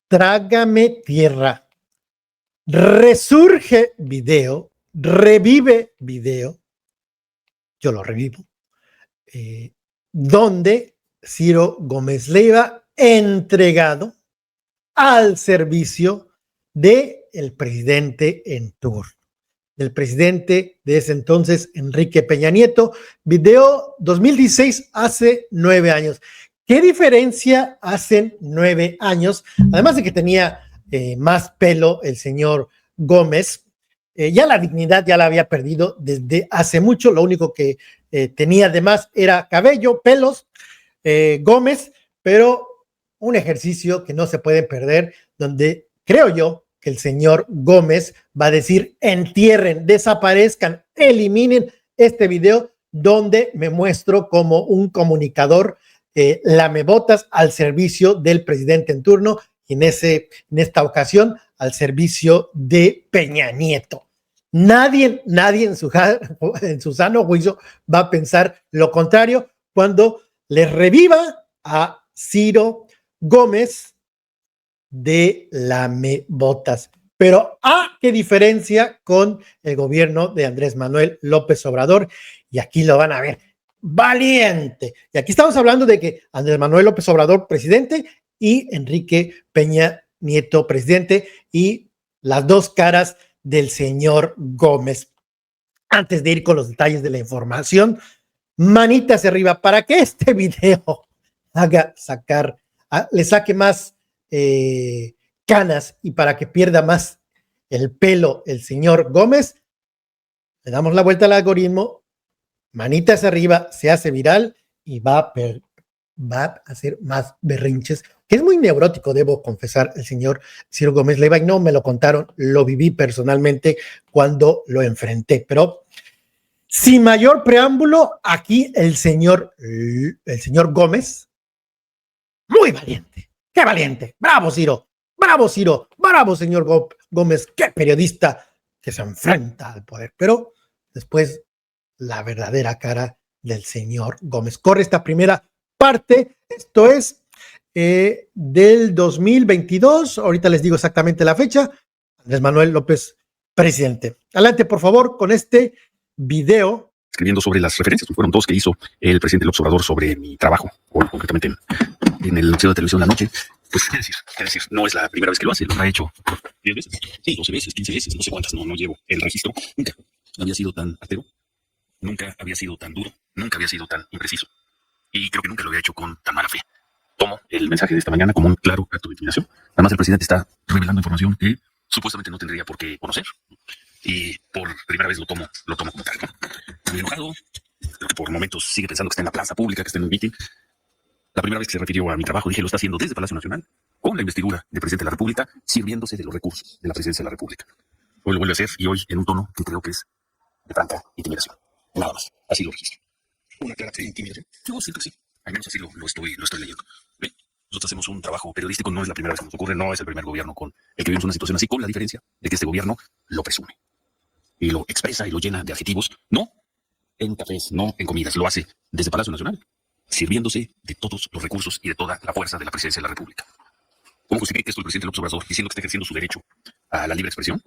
Trágame tierra. Resurge video, revive video, yo lo revivo, donde Ciro Gómez Leiva entregado al servicio del presidente en turno, del presidente de ese entonces, Enrique Peña Nieto. Video 2016, hace 9 años. ¿Qué diferencia hacen 9 años? Además de que tenía más pelo el señor Gómez, ya la dignidad ya la había perdido desde hace mucho. Lo único que tenía además era cabello, pelos, Gómez, pero un ejercicio que no se puede perder, donde creo yo que el señor Gómez va a decir: entierren, desaparezcan, eliminen este video donde me muestro como un comunicador lamebotas al servicio del presidente en turno, y en esta ocasión al servicio de Peña Nieto. Nadie en su sano juicio va a pensar lo contrario cuando le reviva a Ciro Gómez de lamebotas. Pero qué diferencia con el gobierno de Andrés Manuel López Obrador, y aquí lo van a ver, valiente. Y aquí estamos hablando de que Andrés Manuel López Obrador, presidente, y Enrique Peña Nieto, presidente, y las dos caras del señor Gómez. Antes de ir con los detalles de la información, manitas arriba para que este video le saque más canas, y para que pierda más el pelo el señor Gómez. Le damos la vuelta al algoritmo, manitas arriba, se hace viral y va a hacer más berrinches, que es muy neurótico, debo confesar, el señor Ciro Gómez Leiva, y no me lo contaron, lo viví personalmente cuando lo enfrenté. Pero sin mayor preámbulo, aquí el señor Gómez, muy valiente, qué valiente, bravo Ciro, bravo señor Gómez, qué periodista que se enfrenta al poder. Pero después, la verdadera cara del señor Gómez. Corre esta primera parte, esto es del 2022, ahorita les digo exactamente la fecha. Andrés Manuel López, presidente. Adelante, por favor, con este video. Escribiendo sobre las referencias, fueron dos que hizo el presidente López Obrador sobre mi trabajo, o concretamente en el noticiero de televisión La Noche. Pues, ¿qué decir? No es la primera vez que lo hace, lo ha hecho 10 veces, sí, 12 veces, 15 veces, no sé cuántas, no llevo el registro. Nunca había sido tan artero, nunca había sido tan duro, nunca había sido tan impreciso, y creo que nunca lo había hecho con tan mala fe. Tomo el mensaje de esta mañana como un claro acto de intimidación. Además, el presidente está revelando información que supuestamente no tendría por qué conocer, y por primera vez lo tomo como tal, ¿no? Estoy enojado, creo que por momentos sigue pensando que está en la plaza pública, que está en un meeting. La primera vez que se refirió a mi trabajo, dije, lo está haciendo desde Palacio Nacional, con la investidura de presidente de la República, sirviéndose de los recursos de la presidencia de la República. Hoy lo vuelve a hacer, y hoy en un tono que creo que es de franca intimidación. Nada más, así lo registro. Una clara intimidación. Yo siento que sí, al menos así lo estoy leyendo. ¿Ven? Nosotros hacemos un trabajo periodístico, no es la primera vez que nos ocurre, no es el primer gobierno con el que vivimos una situación así, con la diferencia de que este gobierno lo presume y lo expresa y lo llena de adjetivos, no en cafés, no en comidas, lo hace desde Palacio Nacional, sirviéndose de todos los recursos y de toda la fuerza de la presidencia de la República. ¿Cómo justifica esto el presidente López Obrador diciendo que está ejerciendo su derecho a la libre expresión?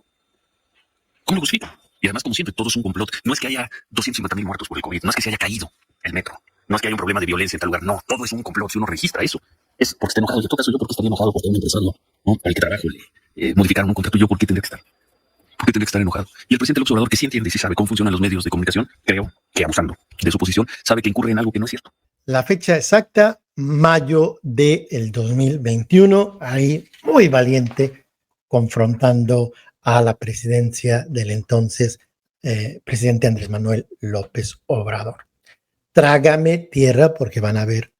¿Cómo lo justifica? Y además, como siempre, todo es un complot. No es que haya 250,000 muertos por el COVID, no es que se haya caído el metro, no es que haya un problema de violencia en tal lugar, no, todo es un complot. Si uno registra eso, es porque está enojado. Y en todo caso, yo porque estaría enojado porque un empresario, ¿no?, al que trabajo le modificaron un contrato. ¿Yo por qué tendría que estar? ¿Por qué tendría que estar enojado? Y el presidente López Obrador, que sí entiende y sí sabe cómo funcionan los medios de comunicación, creo que abusando de su posición, sabe que incurre en algo que no es cierto. La fecha exacta, mayo del 2021, ahí muy valiente, confrontando a la presidencia del entonces presidente Andrés Manuel López Obrador. Trágame tierra, porque van a ver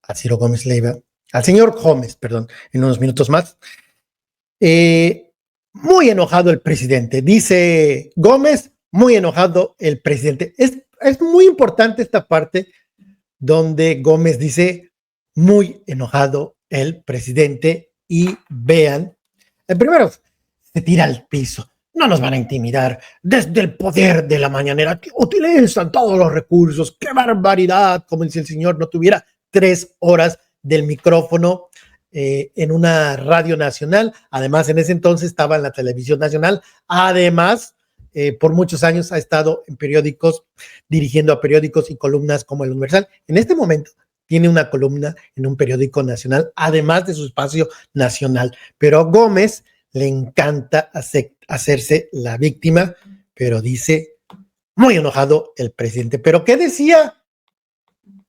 a Ciro Gómez Leiva, al señor Gómez, perdón, en unos minutos más. Muy enojado el presidente, dice Gómez, muy enojado el presidente. Es muy importante esta parte donde Gómez dice muy enojado el presidente, y vean, primero se tira al piso. No nos van a intimidar desde el poder de la mañanera, que utilizan todos los recursos. ¡Qué barbaridad! Como si el señor no tuviera 3 horas del micrófono en una radio nacional, además en ese entonces estaba en la televisión nacional, además por muchos años ha estado en periódicos, dirigiendo a periódicos y columnas como El Universal. En este momento tiene una columna en un periódico nacional, además de su espacio nacional, pero a Gómez le encanta hacerse la víctima, pero dice, muy enojado el presidente. ¿Pero qué decía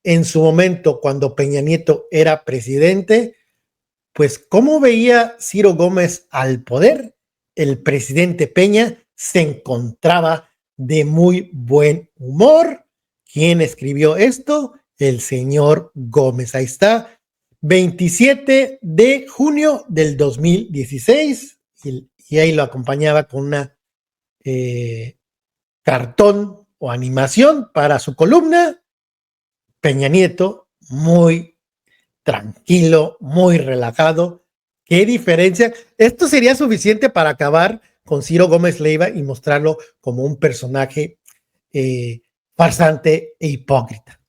en su momento cuando Peña Nieto era presidente? Pues cómo veía Ciro Gómez al poder. El presidente Peña se encontraba de muy buen humor. ¿Quién escribió esto? El señor Gómez. Ahí está, 27 de junio del 2016, y ahí lo acompañaba con una cartón o animación para su columna. Peña Nieto, muy tranquilo, muy relajado. ¿Qué diferencia? Esto sería suficiente para acabar con Ciro Gómez Leiva y mostrarlo como un personaje farsante e hipócrita.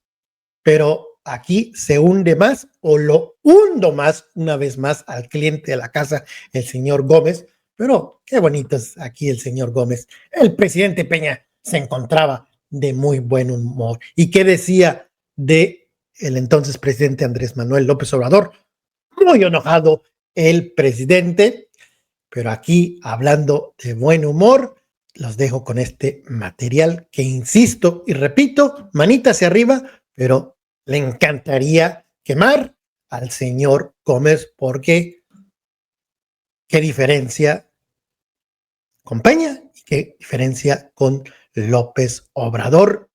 Pero aquí se hunde más, o lo hundo más, una vez más, al cliente de la casa, el señor Gómez. Pero qué bonito es aquí el señor Gómez. El presidente Peña se encontraba de muy buen humor. ¿Y qué decía de el entonces presidente Andrés Manuel López Obrador? Muy enojado el presidente, pero aquí, hablando de buen humor, los dejo con este material que, insisto y repito, manita hacia arriba, pero le encantaría quemar al señor Gómez, porque qué diferencia con Peña y qué diferencia con López Obrador.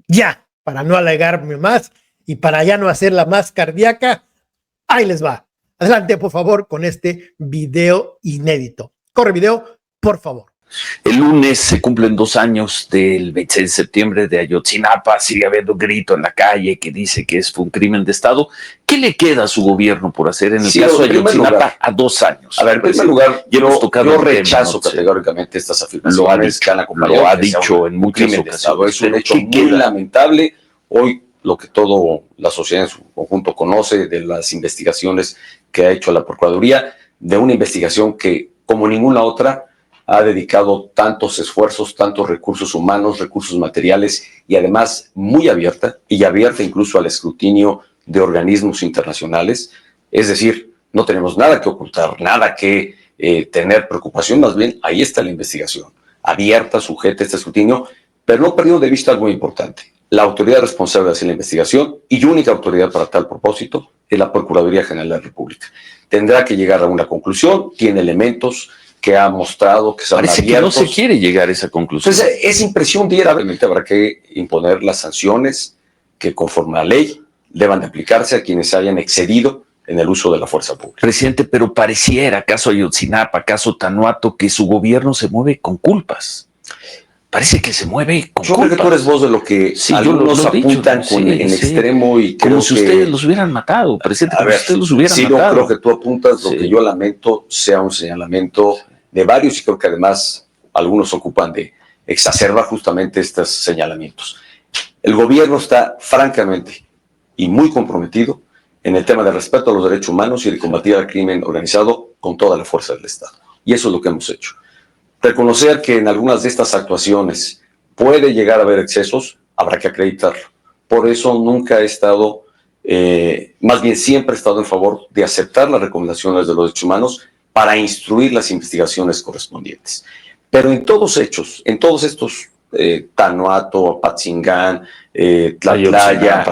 Ya, para no alegarme más y para ya no hacerla más cardíaca, ahí les va. Adelante, por favor, con este video inédito. Corre video, por favor. El lunes se cumplen 2 años del 26 de septiembre de Ayotzinapa. Sigue habiendo grito en la calle que dice que fue un crimen de Estado. ¿Qué le queda a su gobierno por hacer en el caso de Ayotzinapa a 2 años? A ver, en primer lugar, yo rechazo categóricamente estas afirmaciones que han acompañado. Lo ha dicho en muchas ocasiones. Es un hecho muy lamentable. Hoy, lo que toda la sociedad en su conjunto conoce de las investigaciones que ha hecho la Procuraduría, de una investigación que, como ninguna otra, ha dedicado tantos esfuerzos, tantos recursos humanos, recursos materiales, y además muy abierta incluso al escrutinio de organismos internacionales. Es decir, no tenemos nada que ocultar, nada que tener preocupación, más bien ahí está la investigación, abierta, sujeta a este escrutinio, pero no perdiendo de vista algo muy importante. La autoridad responsable de hacer la investigación y única autoridad para tal propósito es la Procuraduría General de la República. Tendrá que llegar a una conclusión, tiene elementos que ha mostrado que son Parece abiertos. Que no se quiere llegar a esa conclusión. Entonces, es impresión diera. Realmente habrá que imponer las sanciones que, conforme a la ley, deban de aplicarse a quienes hayan excedido en el uso de la fuerza pública. Presidente, pero pareciera, caso Ayotzinapa, caso Tanuato, que su gobierno se mueve con culpas. Parece que se mueve con culpas. Yo creo que tú eres voz de lo que algunos apuntan en extremo, y creo como si ustedes los hubieran matado, presidente, como si ustedes los hubieran matado. No creo que tú apuntas lo que yo lamento sea un señalamiento de varios, y creo que además algunos ocupan de exacerbar justamente estos señalamientos. El gobierno está francamente y muy comprometido en el tema de respeto a los derechos humanos y de combatir al crimen organizado con toda la fuerza del Estado. Y eso es lo que hemos hecho. Reconocer que en algunas de estas actuaciones puede llegar a haber excesos, habrá que acreditarlo. Por eso nunca he estado, más bien siempre he estado en favor de aceptar las recomendaciones de los derechos humanos para instruir las investigaciones correspondientes. Pero en todos hechos, en todos estos, Tanuato, Apatzingán, Tlatlaya,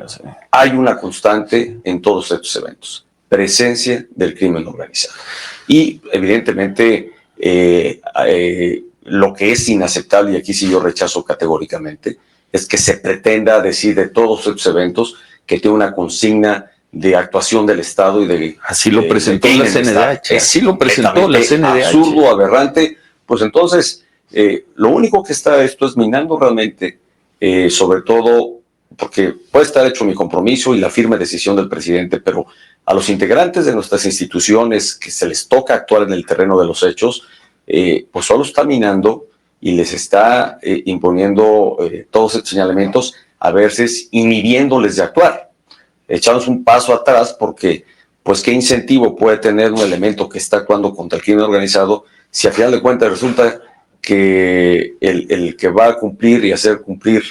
sí, hay una constante en todos estos eventos: presencia del crimen organizado. Y evidentemente lo que es inaceptable, y aquí sí yo rechazo categóricamente, es que se pretenda decir de todos estos eventos que tiene una consigna de actuación del Estado y de... Así lo presentó la CNDH. Así lo presentó la CNDH. Absurdo, aberrante. Pues entonces, lo único que está esto es minando realmente, sobre todo, porque puede estar hecho mi compromiso y la firme decisión del presidente, pero a los integrantes de nuestras instituciones que se les toca actuar en el terreno de los hechos, pues solo está minando y les está imponiendo todos estos señalamientos, a veces inhibiéndoles de actuar. Echamos un paso atrás porque pues qué incentivo puede tener un elemento que está actuando contra el crimen organizado si al final de cuentas resulta que el que va a cumplir y hacer cumplir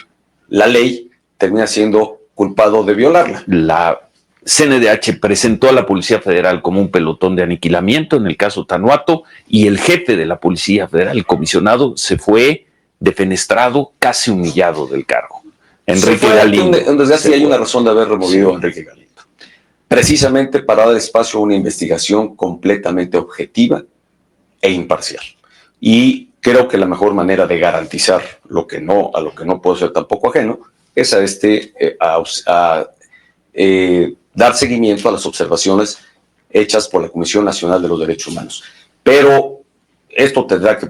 la ley termina siendo culpado de violarla. La CNDH presentó a la Policía Federal como un pelotón de aniquilamiento en el caso Tanuato, y el jefe de la Policía Federal, el comisionado, se fue defenestrado, casi humillado del cargo. Enrique Galindo. Desde hace hay una razón de haber removido a Enrique Galindo. Precisamente para dar espacio a una investigación completamente objetiva e imparcial. Y creo que la mejor manera de garantizar a lo que no puedo ser tampoco ajeno es dar seguimiento a las observaciones hechas por la Comisión Nacional de los Derechos Humanos. Pero esto tendrá que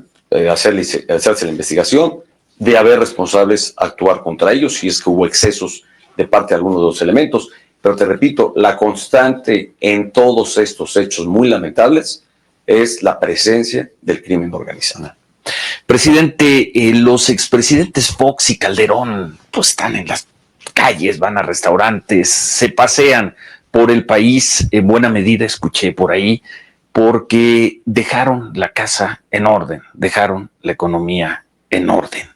hacerse la investigación, de haber responsables, actuar contra ellos si es que hubo excesos de parte de algunos de los elementos. Pero te repito, la constante en todos estos hechos muy lamentables es la presencia del crimen organizado. Presidente, los expresidentes Fox y Calderón pues están en las calles, van a restaurantes, se pasean por el país, en buena medida escuché por ahí, porque dejaron la casa en orden, dejaron la economía en orden.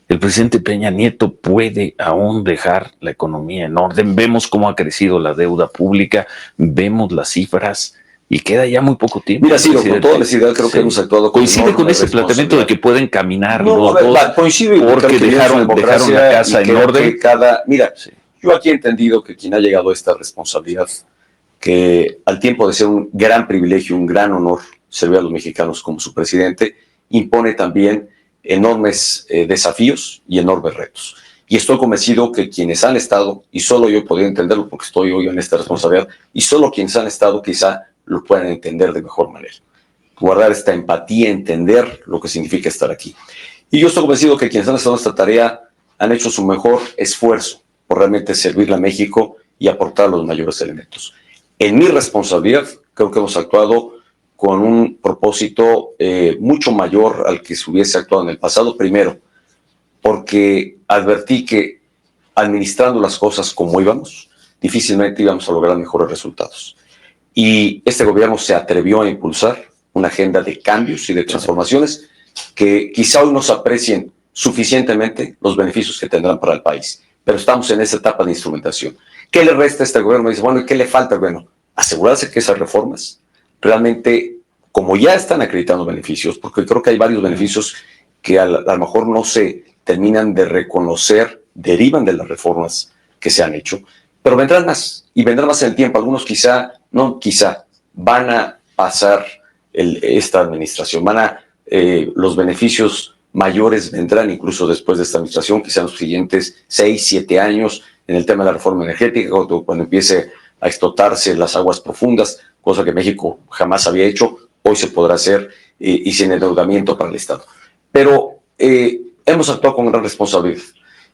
El presidente Peña Nieto puede aún dejar la economía en orden. Vemos cómo ha crecido la deuda pública, vemos las cifras y queda ya muy poco tiempo. Mira, sí, con toda honestidad creo que hemos actuado con coincide con ese planteamiento de que pueden caminar los dos, coincide porque dejaron la casa en orden. Mira, yo aquí he entendido que quien ha llegado a esta responsabilidad, que al tiempo de ser un gran privilegio, un gran honor servir a los mexicanos como su presidente, impone también enormes desafíos y enormes retos. Y estoy convencido que quienes han estado, y solo yo podría entenderlo porque estoy hoy en esta responsabilidad, y solo quienes han estado quizá lo puedan entender de mejor manera. Guardar esta empatía, entender lo que significa estar aquí. Y yo estoy convencido que quienes han estado en esta tarea han hecho su mejor esfuerzo por realmente servirle a México y aportar los mayores elementos. En mi responsabilidad, creo que hemos actuado con un propósito mucho mayor al que se hubiese actuado en el pasado. Primero, porque advertí que administrando las cosas como íbamos, difícilmente íbamos a lograr mejores resultados. Y este gobierno se atrevió a impulsar una agenda de cambios y de transformaciones que quizá hoy no se aprecien suficientemente los beneficios que tendrán para el país. Pero estamos en esa etapa de instrumentación. ¿Qué le resta a este gobierno? Me dice, bueno, ¿y qué le falta? Bueno, asegurarse que esas reformas realmente, como ya están acreditando beneficios, porque creo que hay varios beneficios que a lo mejor no se terminan de reconocer, derivan de las reformas que se han hecho, pero vendrán más, y vendrán más en el tiempo. Algunos van a pasar esta administración, los beneficios mayores vendrán incluso después de esta administración, quizá en los siguientes 6, 7 años, en el tema de la reforma energética, cuando empiece a explotarse las aguas profundas, cosa que México jamás había hecho, hoy se podrá hacer y sin endeudamiento para el Estado. Pero hemos actuado con gran responsabilidad.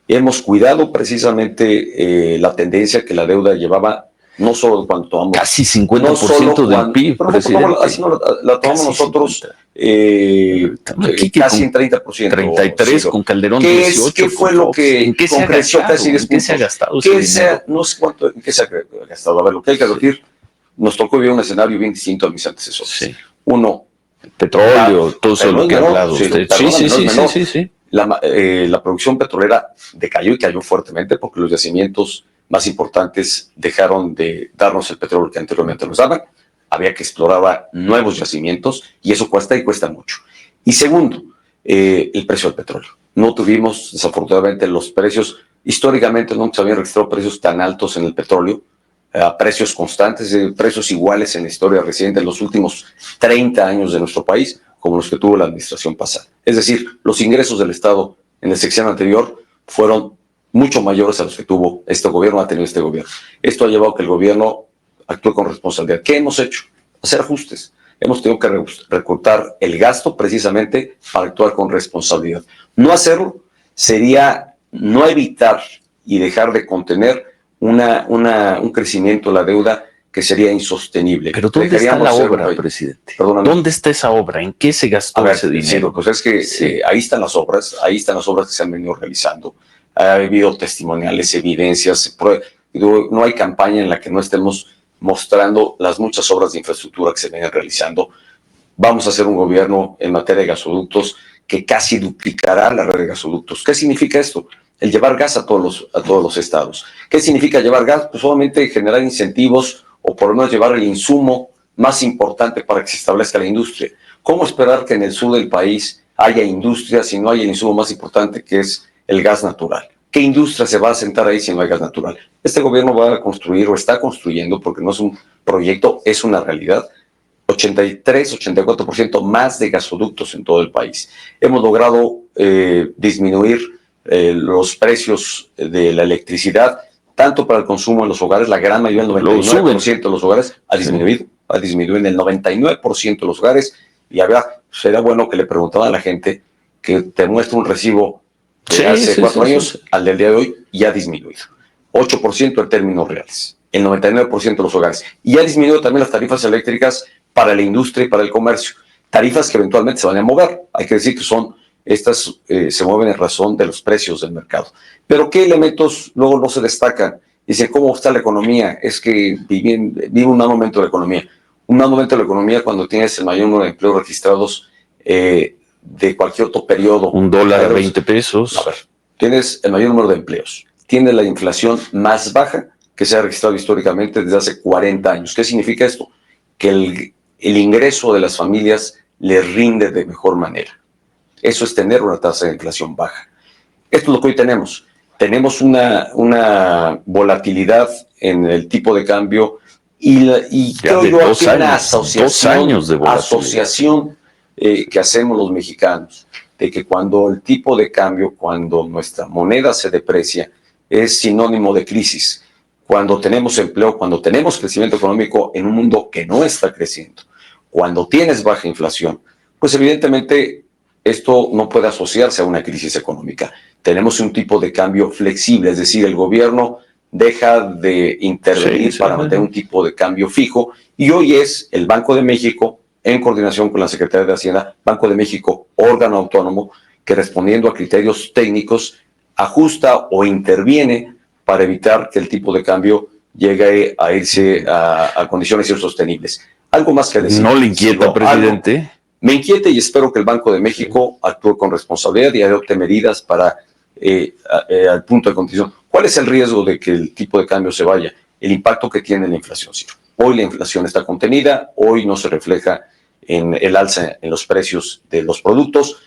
Hemos cuidado precisamente la tendencia que la deuda llevaba, no solo cuando tomamos... Casi 50% del PIB, presidente. Así no la tomamos nosotros casi en 30%. 33 con Calderón 18. ¿Qué fue lo que... ¿En qué se ha gastado? ¿En qué se ha gastado ese dinero? No sé cuánto, ¿en qué se ha gastado? A ver, lo que hay que decir, nos tocó vivir un escenario bien distinto a mis antecesores. Sí. Uno, petróleo, todo eso lo que ha hablado usted. Sí. La producción petrolera decayó y cayó fuertemente porque los yacimientos más importantes dejaron de darnos el petróleo que anteriormente nos daban. Había que explorar nuevos yacimientos y eso cuesta y cuesta mucho. Y segundo, el precio del petróleo. No tuvimos, desafortunadamente, los precios, históricamente no se habían registrado precios tan altos en el petróleo, precios constantes, precios iguales en la historia reciente, en los últimos 30 años de nuestro país, como los que tuvo la administración pasada. Es decir, los ingresos del Estado en el sexenio anterior fueron mucho mayores a los que tuvo este gobierno, ha tenido este gobierno. Esto ha llevado a que el gobierno actúe con responsabilidad. ¿Qué hemos hecho? Hacer ajustes. Hemos tenido que recortar el gasto precisamente para actuar con responsabilidad. No hacerlo sería no evitar y dejar de contener un crecimiento de la deuda que sería insostenible. Pero ¿dónde está la obra, presidente? Perdóname. ¿Dónde está esa obra? ¿En qué se gastó ese dinero? Sí, pues es que ahí están las obras que se han venido realizando. Ha habido testimoniales, evidencias, no hay campaña en la que no estemos mostrando las muchas obras de infraestructura que se vienen realizando. Vamos a hacer un gobierno en materia de gasoductos que casi duplicará la red de gasoductos. ¿Qué significa esto? El llevar gas a todos los estados. ¿Qué significa llevar gas? Pues solamente generar incentivos o por lo menos llevar el insumo más importante para que se establezca la industria. ¿Cómo esperar que en el sur del país haya industria si no hay el insumo más importante, que es el gas natural? ¿Qué industria se va a asentar ahí si no hay gas natural? Este gobierno va a construir o está construyendo, porque no es un proyecto, es una realidad, 83-84% más de gasoductos en todo el país. Hemos logrado disminuir los precios de la electricidad, tanto para el consumo en los hogares, la gran mayoría, el 99% de los hogares ha disminuido en el 99% de los hogares, y sería bueno que le preguntaran a la gente que te muestre un recibo de hace 4 años al del día de hoy, y ha disminuido. 8% en términos reales, el 99% de los hogares. Y ha disminuido también las tarifas eléctricas para la industria y para el comercio. Tarifas que eventualmente se van a mover. Hay que decir que estas se mueven en razón de los precios del mercado. Pero ¿qué elementos luego no se destacan? Dicen, ¿cómo está la economía? Es que vive un mal momento de la economía. Un mal momento de la economía cuando tienes el mayor número de empleos registrados de cualquier otro periodo. $1 a 20 pesos. A ver, tienes el mayor número de empleos. Tienes la inflación más baja que se ha registrado históricamente desde hace 40 años. ¿Qué significa esto? Que el ingreso de las familias les rinde de mejor manera. Eso es tener una tasa de inflación baja. Esto es lo que hoy tenemos. Tenemos una volatilidad en el tipo de cambio y creo yo que una asociación que hacemos los mexicanos, de que cuando el tipo de cambio, cuando nuestra moneda se deprecia, es sinónimo de crisis. Cuando tenemos empleo, cuando tenemos crecimiento económico en un mundo que no está creciendo, cuando tienes baja inflación, pues evidentemente esto no puede asociarse a una crisis económica. Tenemos un tipo de cambio flexible, es decir, el gobierno deja de intervenir para mantener un tipo de cambio fijo, y hoy es el Banco de México, en coordinación con la Secretaría de Hacienda, Banco de México, órgano autónomo, que respondiendo a criterios técnicos ajusta o interviene para evitar que el tipo de cambio llegue a irse a condiciones insostenibles. Algo más que decir. ¿No le inquieta, presidente? Me inquieta, y espero que el Banco de México actúe con responsabilidad y adopte medidas para al punto de condición. ¿Cuál es el riesgo de que el tipo de cambio se vaya? El impacto que tiene la inflación. Sí. Hoy la inflación está contenida, hoy no se refleja en el alza en los precios de los productos,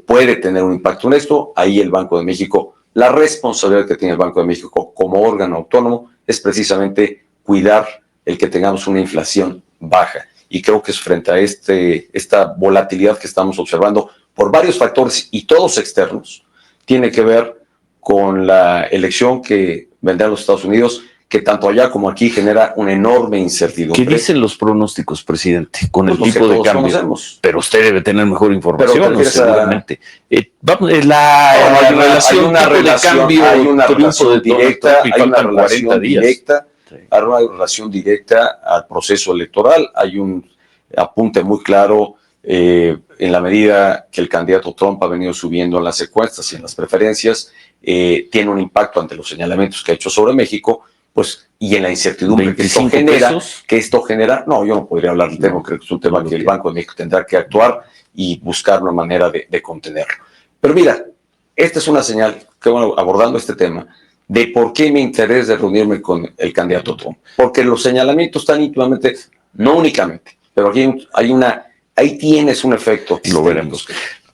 puede tener un impacto en esto. Ahí el Banco de México, la responsabilidad que tiene el Banco de México como órgano autónomo es precisamente cuidar el que tengamos una inflación baja. Y creo que es frente a esta volatilidad que estamos observando por varios factores y todos externos, tiene que ver con la elección que vendrá a los Estados Unidos, que tanto allá como aquí genera una enorme incertidumbre. ¿Qué dicen los pronósticos, presidente, con el tipo de cambio? Conocemos. Pero usted debe tener mejor información, ¿no? Seguramente. Hay una relación directa, hay una relación directa al proceso electoral. Hay un apunte muy claro en la medida que el candidato Trump ha venido subiendo en las encuestas y en las preferencias, tiene un impacto ante los señalamientos que ha hecho sobre México, pues, y en la incertidumbre que esto genera. No, yo no podría hablar del tema, creo que es un tema que el Banco de México tendrá que actuar y buscar una manera de contenerlo. Pero mira, esta es una señal, que bueno, abordando este tema, de por qué mi interés de reunirme con el candidato Trump. Porque los señalamientos están íntimamente, no únicamente, pero aquí ahí tienes un efecto. Lo veremos.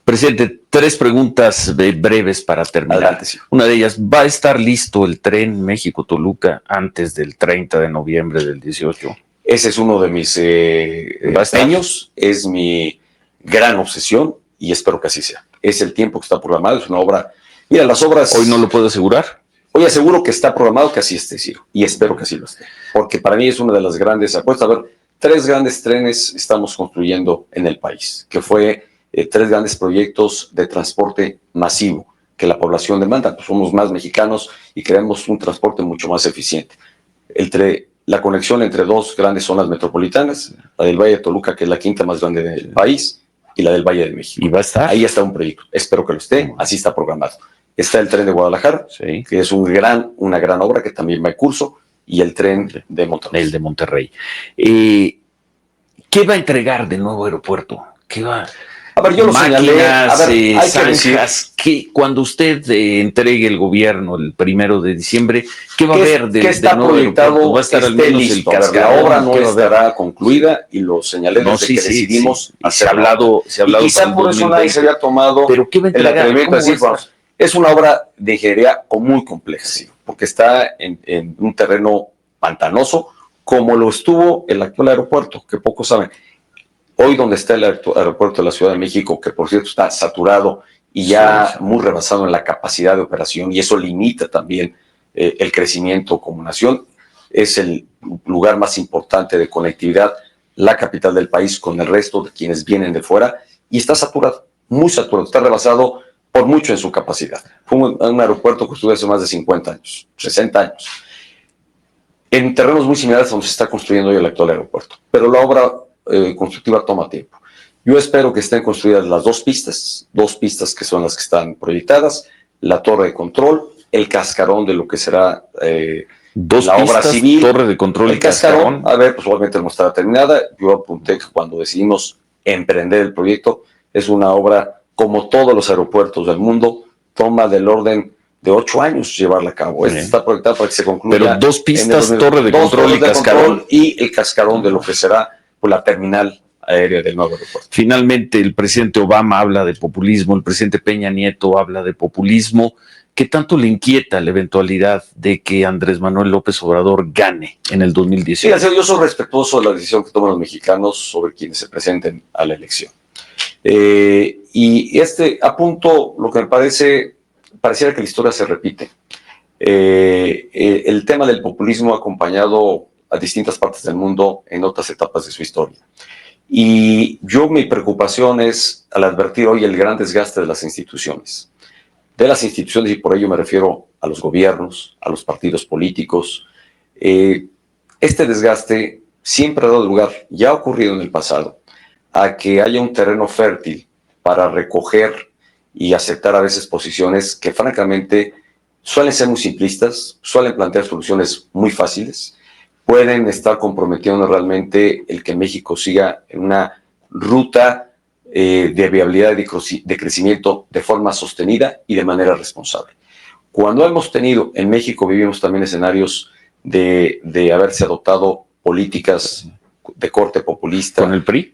Presidente, 3 preguntas breves para terminar. Adelante, sí. Una de ellas, ¿va a estar listo el tren México-Toluca antes del 30 de noviembre del 18? Ese es uno de mis sueños, es mi gran obsesión y espero que así sea. Es el tiempo que está programado, es una obra. Mira, las obras. ¿Hoy no lo puedo asegurar? Hoy aseguro que está programado que así esté, Ciro, y espero que así lo esté. Porque para mí es una de las grandes apuestas. A ver, 3 grandes trenes estamos construyendo en el país, que fue 3 grandes proyectos de transporte masivo que la población demanda. Pues somos más mexicanos y queremos un transporte mucho más eficiente. La conexión entre 2 grandes zonas metropolitanas, la del Valle de Toluca, que es la quinta más grande del país, y la del Valle de México. ¿Y va a estar? Ahí está un proyecto. Espero que lo esté. Así está programado. Está el tren de Guadalajara, que es una gran obra que también va en curso. y el tren de Monterrey. El de Monterrey. ¿Qué va a entregar del nuevo aeropuerto? ¿Qué va? A ver, yo lo señalé. A ver, hay zanjas, que cuando usted entregue el gobierno el 1 de diciembre, ¿qué va a haber del nuevo aeropuerto? Va a estar al menos listo. La obra no estará concluida y lo señalé desde que decidimos. Se ha hablado. Y quizá por eso nadie se había tomado el atrevimiento de decir, bueno, es una obra de ingeniería muy compleja, porque está en un terreno pantanoso, como lo estuvo el actual aeropuerto, que pocos saben. Hoy donde está el aeropuerto de la Ciudad de México, que por cierto está saturado y ya muy rebasado en la capacidad de operación, y eso limita también el crecimiento como nación, es el lugar más importante de conectividad, la capital del país con el resto de quienes vienen de fuera, y está saturado, muy saturado, está rebasado por mucho en su capacidad. Fue un aeropuerto que estuvo hace más de 50 años, 60 años, en terrenos muy similares a donde se está construyendo hoy el actual aeropuerto. Pero la obra constructiva toma tiempo. Yo espero que estén construidas las dos pistas que son las que están proyectadas, la torre de control, el cascarón de lo que será la obra civil. Torre de control y cascarón. A ver, pues obviamente no estará terminada. Yo apunté que cuando decidimos emprender el proyecto, es una obra, como todos los aeropuertos del mundo, toma del orden de 8 años llevarla a cabo. Esta está proyectada para que se concluya. Pero dos pistas, torre de control y cascarón. Y el cascarón de lo que será la terminal aérea del nuevo aeropuerto. Finalmente, el presidente Obama habla de populismo, el presidente Peña Nieto habla de populismo. ¿Qué tanto le inquieta la eventualidad de que Andrés Manuel López Obrador gane en el 2018? Sí, yo soy respetuoso de la decisión que toman los mexicanos sobre quienes se presenten a la elección. Y apunto lo que me pareciera que la historia se repite. El tema del populismo ha acompañado a distintas partes del mundo en otras etapas de su historia. Y mi preocupación es al advertir hoy el gran desgaste de las instituciones, y por ello me refiero a los gobiernos, a los partidos políticos. Este desgaste siempre ha dado lugar, ya ha ocurrido en el pasado, a que haya un terreno fértil para recoger y aceptar a veces posiciones que francamente suelen ser muy simplistas, suelen plantear soluciones muy fáciles, pueden estar comprometiendo realmente el que México siga en una ruta de viabilidad y de crecimiento de forma sostenida y de manera responsable. Cuando hemos tenido, en México vivimos también escenarios de haberse adoptado políticas de corte populista. ¿Con el PRI?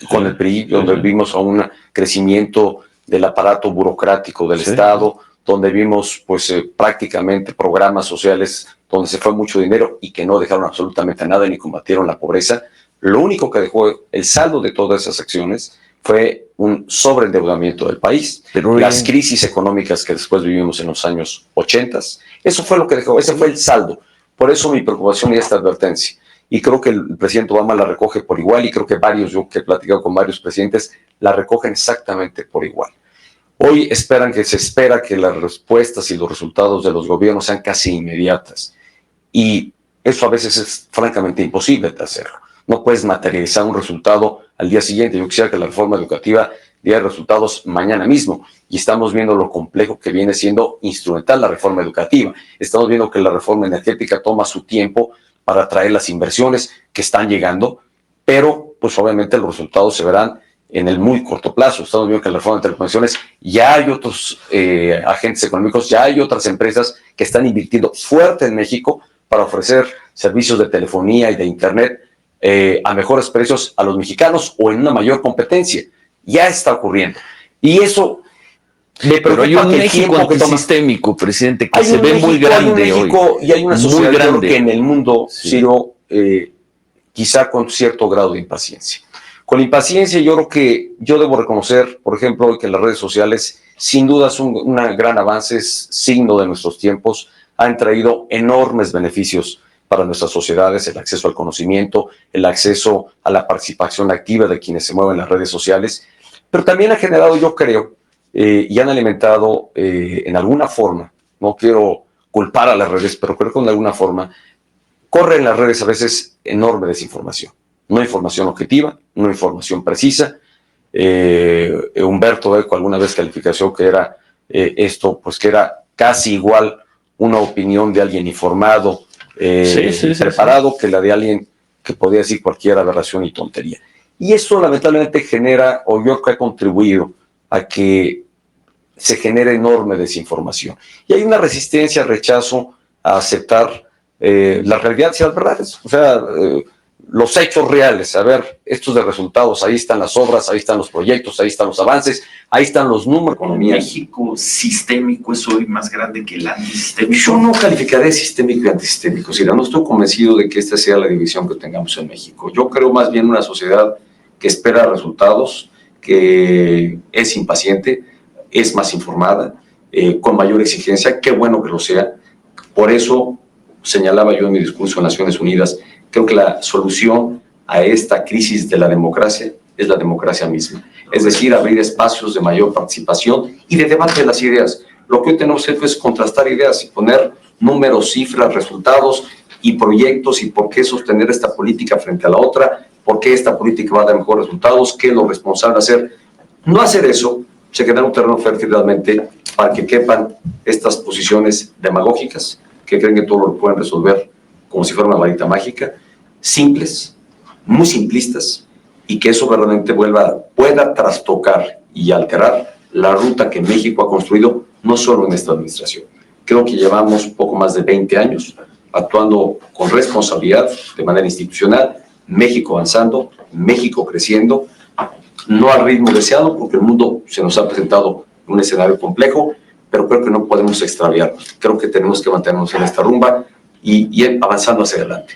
Con el PRI, donde vimos a un crecimiento del aparato burocrático del Estado, donde vimos prácticamente programas sociales donde se fue mucho dinero y que no dejaron absolutamente nada ni combatieron la pobreza. Lo único que dejó el saldo de todas esas acciones fue un sobreendeudamiento del país. Pero las crisis económicas que después vivimos en los años 80, eso fue lo que dejó, ese fue el saldo. Por eso mi preocupación y esta advertencia. Y creo que el presidente Obama la recoge por igual, y creo que yo que he platicado con varios presidentes, la recogen exactamente por igual. Hoy se espera que las respuestas y los resultados de los gobiernos sean casi inmediatas. Y eso a veces es francamente imposible de hacerlo. No puedes materializar un resultado al día siguiente. Yo quisiera que la reforma educativa diera resultados mañana mismo. Y estamos viendo lo complejo que viene siendo instrumental la reforma educativa. Estamos viendo que la reforma energética toma su tiempo para traer las inversiones que están llegando, pero pues obviamente los resultados se verán en el muy corto plazo. Estamos viendo que en la reforma de telecomunicaciones ya hay otros agentes económicos, ya hay otras empresas que están invirtiendo fuerte en México para ofrecer servicios de telefonía y de internet a mejores precios a los mexicanos o en una mayor competencia. Ya está ocurriendo. Y eso me preocupa. Pero hay un México antisistémico, presidente, que se ve muy grande hoy. Y hay una sociedad que en el mundo, Ciro, quizá con cierto grado de impaciencia. Con impaciencia, yo creo que yo debo reconocer, por ejemplo, hoy que las redes sociales, sin duda, es un gran avance, es signo de nuestros tiempos, han traído enormes beneficios para nuestras sociedades, el acceso al conocimiento, el acceso a la participación activa de quienes se mueven en las redes sociales, pero también ha generado, yo creo, y han alimentado en alguna forma, no quiero culpar a las redes, pero creo que de alguna forma corre en las redes a veces enorme desinformación. No información objetiva, no información precisa. Humberto Eco alguna vez calificó que era esto, pues que era casi igual una opinión de alguien informado preparado que la de alguien que podría decir cualquier aberración y tontería. Y eso lamentablemente genera, o yo creo que ha contribuido a que se genere enorme desinformación. Y hay una resistencia, rechazo a aceptar la realidad y las verdades. O sea, los hechos reales, a ver, estos de resultados, ahí están las obras, ahí están los proyectos, ahí están los avances, ahí están los números. ¿El México sistémico es hoy más grande que el antisistémico? Yo no calificaré de sistémico y antisistémico, Cira, no estoy convencido de que esta sea la división que tengamos en México. Yo creo más bien una sociedad que espera resultados, que es impaciente, es más informada, con mayor exigencia, qué bueno que lo sea. Por eso señalaba yo en mi discurso en Naciones Unidas, creo que la solución a esta crisis de la democracia es la democracia misma. Es decir, abrir espacios de mayor participación y de debate de las ideas. Lo que hoy tenemos que hacer es contrastar ideas y poner números, cifras, resultados y proyectos y por qué sostener esta política frente a la otra, por qué esta política va a dar mejores resultados, qué es lo responsable hacer. No hacer eso se queda un terreno fértil realmente para que quepan estas posiciones demagógicas que creen que todo lo pueden resolver como si fuera una varita mágica, simples, muy simplistas, y que eso verdaderamente pueda trastocar y alterar la ruta que México ha construido, no solo en esta administración. Creo que llevamos poco más de 20 años actuando con responsabilidad de manera institucional, México avanzando, México creciendo, no al ritmo deseado, porque el mundo se nos ha presentado un escenario complejo, pero creo que no podemos extraviarnos. Creo que tenemos que mantenernos en esta rumba y avanzando hacia adelante.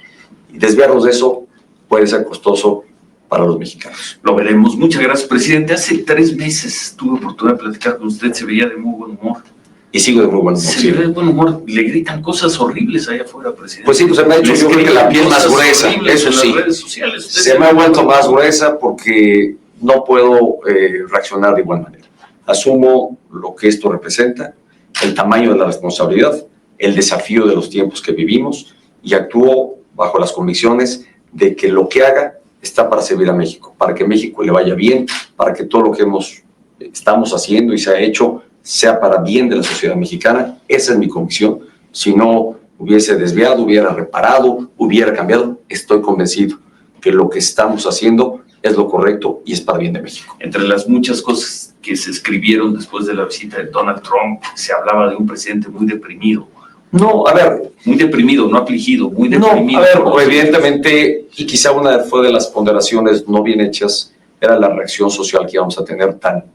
Y desviarnos de eso puede ser costoso para los mexicanos. Lo veremos. Muchas gracias, presidente. Hace 3 meses tuve oportunidad de platicar con usted, se veía de muy buen humor. Y sigo de muy buen humor. Se ve de buen humor. Le gritan cosas horribles allá afuera, presidente. Pues sí, pues se me ha hecho yo creo que la piel más gruesa, eso sí. Se me ha vuelto más gruesa porque no puedo reaccionar de igual manera. Asumo lo que esto representa, el tamaño de la responsabilidad, el desafío de los tiempos que vivimos y actúo bajo las convicciones de que lo que haga está para servir a México, para que México le vaya bien, para que todo lo que estamos haciendo y se ha hecho sea para bien de la sociedad mexicana. Esa es mi convicción. Si no hubiese desviado, hubiera reparado, hubiera cambiado, estoy convencido que lo que estamos haciendo es lo correcto y es para bien de México. Entre las muchas cosas que se escribieron después de la visita de Donald Trump, se hablaba de un presidente muy deprimido. No, a ver, muy deprimido, no afligido, muy deprimido. No, a ver, evidentemente, y quizá una fue de las ponderaciones no bien hechas, era la reacción social que íbamos a tener tan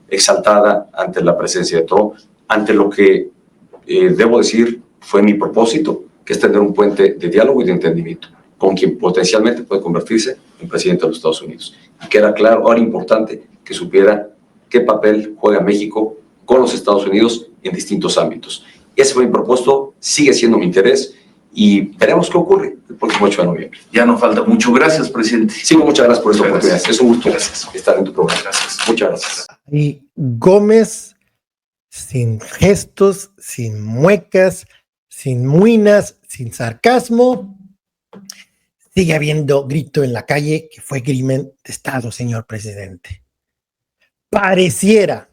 exaltada ante la presencia de Trump, ante lo que, debo decir, fue mi propósito, que es tener un puente de diálogo y de entendimiento con quien potencialmente puede convertirse en presidente de los Estados Unidos. Y que era claro, ahora importante que supiera qué papel juega México con los Estados Unidos en distintos ámbitos. Ese fue mi propósito, sigue siendo mi interés y veremos qué ocurre el próximo 8 de noviembre. Ya no falta mucho. Gracias, presidente. Sí, muchas gracias por esta oportunidad. Es un gusto estar en tu programa. Gracias. Muchas gracias. Y Gómez, sin gestos, sin muecas, sin muinas, sin sarcasmo, sigue habiendo grito en la calle que fue crimen de Estado, señor presidente. Pareciera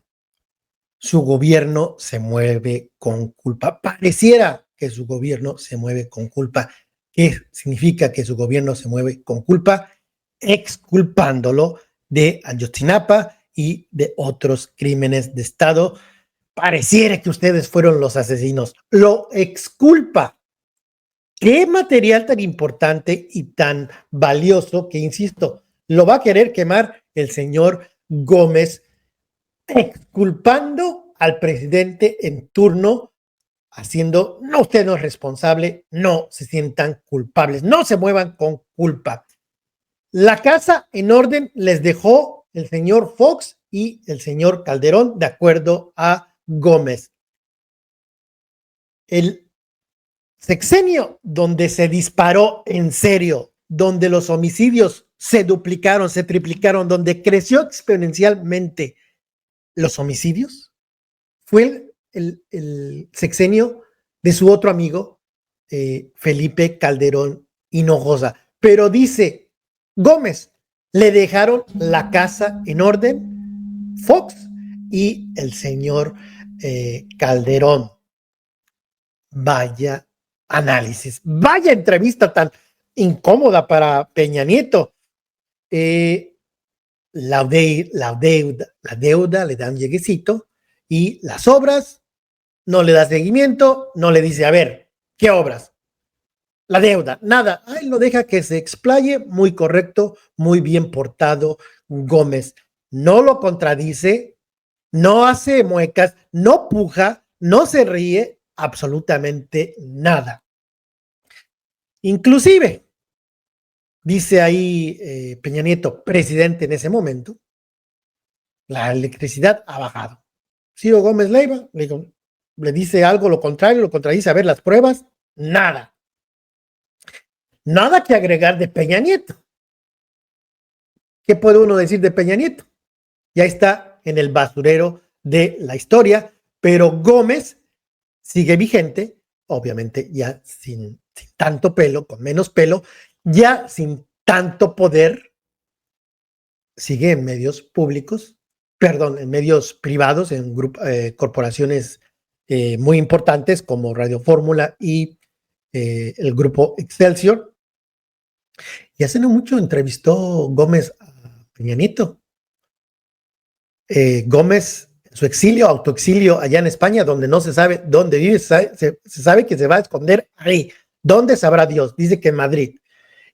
su gobierno se mueve con culpa. Pareciera que su gobierno se mueve con culpa. ¿Qué significa que su gobierno se mueve con culpa? Exculpándolo de Ayotzinapa y de otros crímenes de Estado. Pareciera que ustedes fueron los asesinos. Lo exculpa. ¿Qué material tan importante y tan valioso que, insisto, lo va a querer quemar el señor Gómez, exculpando al presidente en turno, haciendo, no, usted no es responsable, no se sientan culpables, no se muevan con culpa. La casa en orden les dejó el señor Fox y el señor Calderón, de acuerdo a Gómez. El sexenio donde se disparó en serio, donde los homicidios se duplicaron, se triplicaron, donde creció exponencialmente los homicidios, fue el sexenio de su otro amigo, Felipe Calderón Hinojosa. Pero dice Gómez, le dejaron la casa en orden Fox y el señor Calderón. Vaya análisis. Vaya entrevista tan incómoda para Peña Nieto. La deuda le da un lleguecito y las obras no le da seguimiento, no le dice, a ver, ¿qué obras? La deuda, nada. Ahí lo deja que se explaye, muy correcto, muy bien portado Gómez. No lo contradice, no hace muecas, no puja, no se ríe, absolutamente nada. Inclusive, dice ahí Peña Nieto, presidente en ese momento, la electricidad ha bajado. Ciro Gómez Leiva le dice algo lo contrario, lo contradice, a ver las pruebas, nada. Nada que agregar de Peña Nieto. ¿Qué puede uno decir de Peña Nieto? Ya está en el basurero de la historia, pero Gómez sigue vigente, obviamente ya sin tanto pelo, con menos pelo, ya sin tanto poder, sigue en medios públicos, perdón, en medios privados, en corporaciones muy importantes como Radio Fórmula y el grupo Excelsior. Y hace no mucho entrevistó Gómez a Peña Nieto. Gómez, su exilio, autoexilio allá en España, donde no se sabe dónde vive, se sabe que se va a esconder ahí. ¿Dónde sabrá Dios? Dice que en Madrid.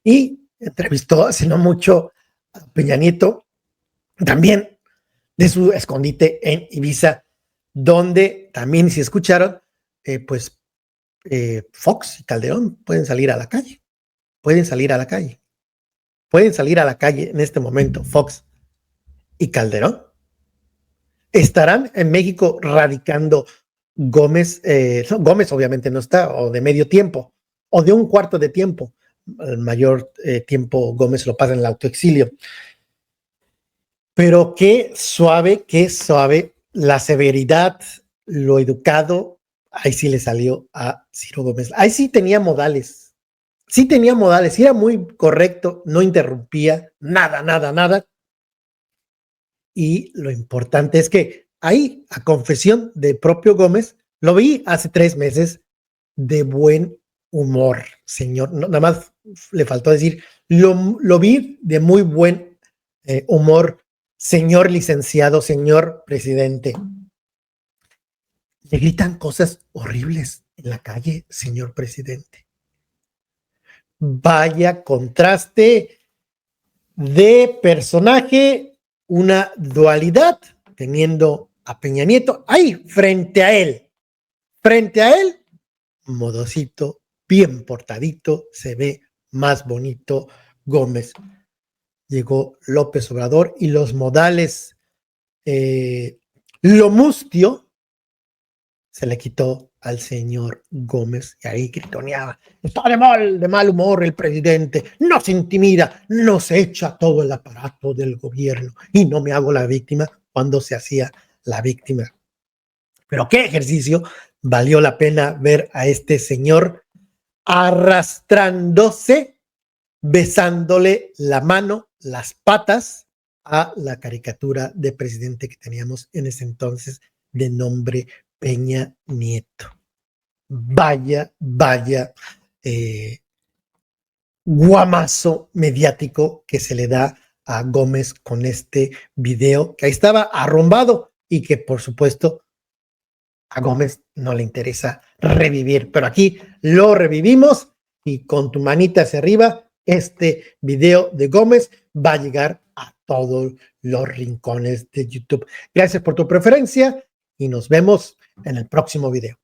Y entrevistó hace no mucho a Peña Nieto, también de su escondite en Ibiza, donde también, si escucharon, Fox y Calderón pueden salir a la calle. Pueden salir a la calle. Pueden salir a la calle en este momento, Fox y Calderón. ¿Estarán en México radicando Gómez? Gómez obviamente no está, o de medio tiempo, o de un cuarto de tiempo. El mayor tiempo Gómez lo pasa en el autoexilio. Pero qué suave la severidad, lo educado, ahí sí le salió a Ciro Gómez. Ahí sí tenía modales. Sí tenía modales, sí era muy correcto, no interrumpía, nada. Y lo importante es que ahí, a confesión de propio Gómez, lo vi hace 3 meses de buen humor, señor. No, nada más le faltó decir, lo vi de muy buen humor, señor licenciado, señor presidente. Le gritan cosas horribles en la calle, señor presidente. Vaya contraste de personaje, una dualidad, teniendo a Peña Nieto ahí frente a él, modosito, bien portadito, se ve más bonito Gómez. Llegó López Obrador y los modales, lo mustio, se le quitó al señor Gómez y ahí gritoneaba. Está de mal humor el presidente, no se intimida, no se echa todo el aparato del gobierno y no me hago la víctima cuando se hacía la víctima. Pero qué ejercicio, valió la pena ver a este señor arrastrándose, besándole la mano, las patas a la caricatura de presidente que teníamos en ese entonces de nombre Peña Nieto. Vaya guamazo mediático que se le da a Gómez con este video que ahí estaba arrumbado y que por supuesto a Gómez no le interesa revivir, pero aquí lo revivimos y con tu manita hacia arriba este video de Gómez va a llegar a todos los rincones de YouTube. Gracias por tu preferencia y nos vemos en el próximo video.